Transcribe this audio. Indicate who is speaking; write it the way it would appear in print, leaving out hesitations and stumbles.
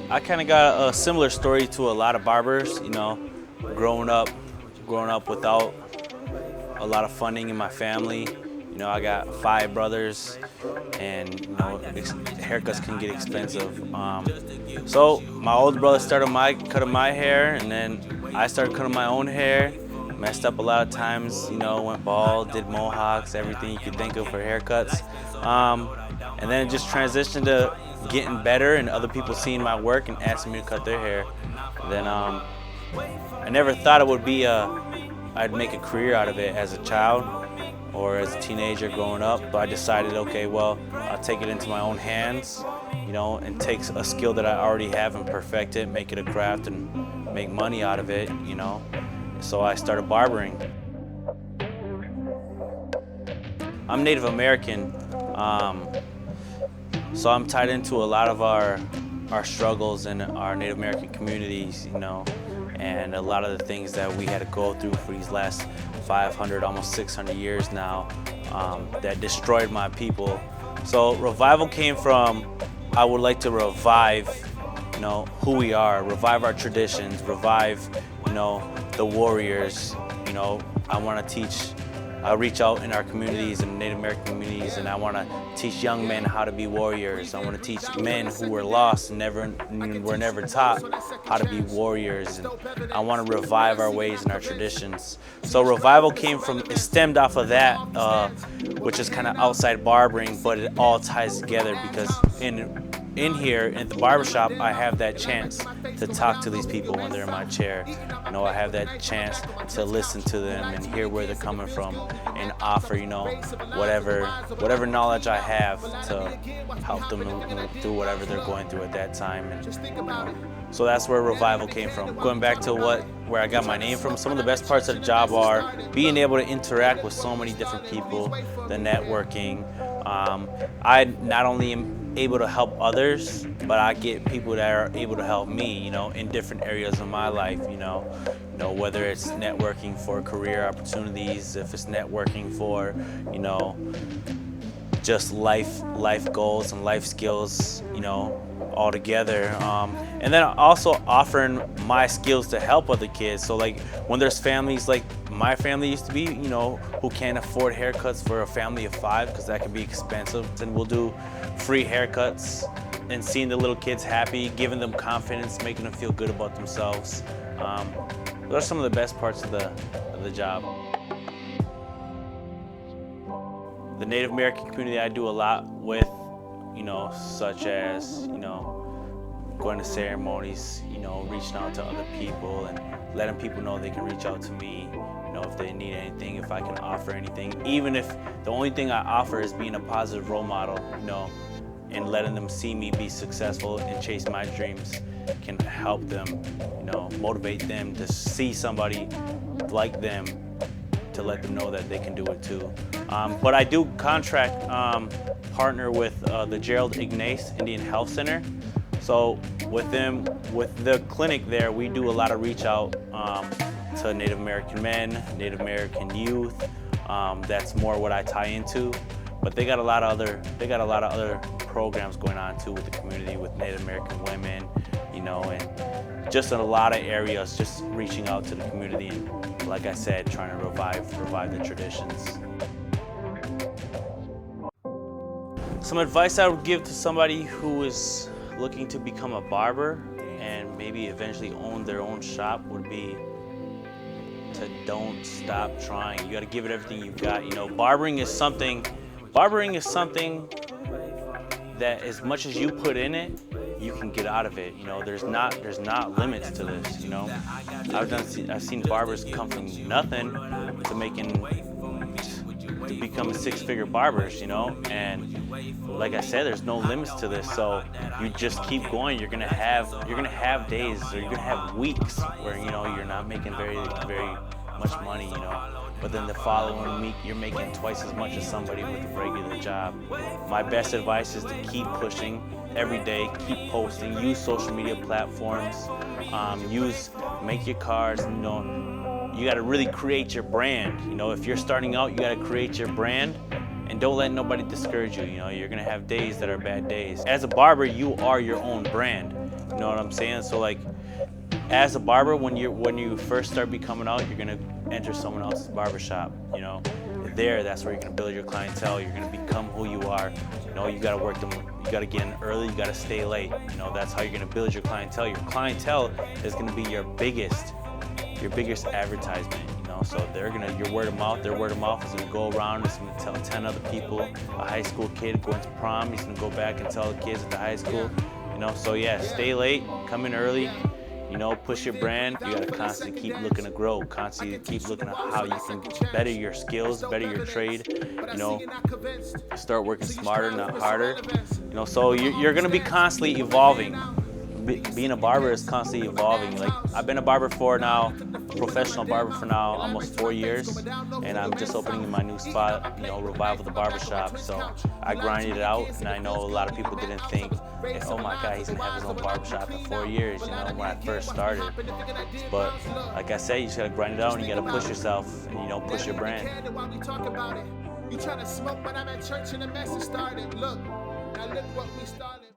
Speaker 1: I kind of got a similar story to a lot of barbers, growing up without a lot of funding in my family. I got 5 brothers, and haircuts can get expensive. So my older brother started cutting my hair, and then I started cutting my own hair. Messed up a lot of times, went bald, did mohawks, everything you could think of for haircuts. And then it just transitioned to getting better and other people seeing my work and asking me to cut their hair. Then I never thought it would be I'd make a career out of it as a child or as a teenager growing up, but I decided, okay, well, I'll take it into my own hands, and take a skill that I already have and perfect it, make it a craft and make money out of it, So I started barbering. I'm Native American, so I'm tied into a lot of our struggles in our Native American communities, and a lot of the things that we had to go through for these last 500, almost 600 years now, that destroyed my people. So revival came from, I would like to revive, who we are, revive our traditions, revive, the warriors. I want to reach out in our communities and Native American communities, and I want to teach young men how to be warriors. I want to teach men who were lost and were never taught how to be warriors. And I want to revive our ways and our traditions. So revival it stemmed off of that, which is kind of outside barbering, but it all ties together because in here in the barbershop, I have that chance to talk to these people when they're in my chair. I have that chance to listen to them and hear where they're coming from and offer, whatever knowledge I have to help them through whatever they're going through at that time. And, so that's where revival came from. Going back to where I got my name from, some of the best parts of the job are being able to interact with so many different people, the networking. I not only am able to help others, but I get people that are able to help me, in different areas of my life, whether it's networking for career opportunities, if it's networking for, just life goals and life skills, all together. And then also offering my skills to help other kids. So like when there's families like my family used to be, who can't afford haircuts for a family of 5 because that can be expensive, then we'll do free haircuts and seeing the little kids happy, giving them confidence, making them feel good about themselves. Those are some of the best parts of the job. The Native American community I do a lot with, such as, going to ceremonies, reaching out to other people and letting people know they can reach out to me, if they need anything, if I can offer anything, even if the only thing I offer is being a positive role model, and letting them see me be successful and chase my dreams can help them, motivate them to see somebody like them, to let them know that they can do it too. But I do contract partner with the Gerald Ignace Indian Health Center. So with the clinic there, we do a lot of reach out to Native American men, Native American youth. That's more what I tie into. But they got a lot of other programs going on too with the community, with Native American women, and just in a lot of areas, just reaching out to the community and, like I said, trying to revive the traditions. Some advice I would give to somebody who is looking to become a barber and maybe eventually own their own shop would be to don't stop trying. You got to give it everything you've got. Barbering is something that as much as you put in it, you can get out of it. There's not limits to this. I've seen barbers come from nothing to becoming 6-figure barbers. And like I said, there's no limits to this. So you just keep going. You're gonna have days, or you're gonna have weeks where you're not making very much money. But then the following week, you're making twice as much as somebody with a regular job. My best advice is to keep pushing every day, keep posting, use social media platforms, make your cards, you gotta really create your brand. If you're starting out, you gotta create your brand and don't let nobody discourage you. You're gonna have days that are bad days. As a barber, you are your own brand. You know what I'm saying? So like, as a barber, when you first start becoming out, you're gonna enter someone else's barbershop. You know, that's where you're gonna build your clientele. You're gonna become who you are. You know, you gotta work them. You gotta get in early. You gotta stay late. You know, that's how you're gonna build your clientele. Your clientele is gonna be your biggest advertisement. You know, so your word of mouth. Their word of mouth is gonna go around. It's gonna tell 10 other people. A high school kid going to prom, he's gonna go back and tell the kids at the high school. You know, so yeah, stay late, come in early. You know, push your brand. You gotta constantly keep looking to grow, constantly keep looking at how you can better your skills, better your trade. You know, start working smarter, not harder. You know, so you're gonna be constantly evolving. Being a barber is constantly evolving. Like, I've been a barber for now, professional barber for now, almost 4 years, and I'm just opening in my new spot, you know, Revival the Barbershop. So I grinded it out, and I know a lot of people didn't think, hey, oh my God, he's gonna have his own barbershop in 4 years, you know, when I first started. But like I said, you just gotta grind it out, and you gotta push yourself, and, you know, push your brand.
Speaker 2: You trying to smoke, but I'm at church and the message started. Look, now look what we started.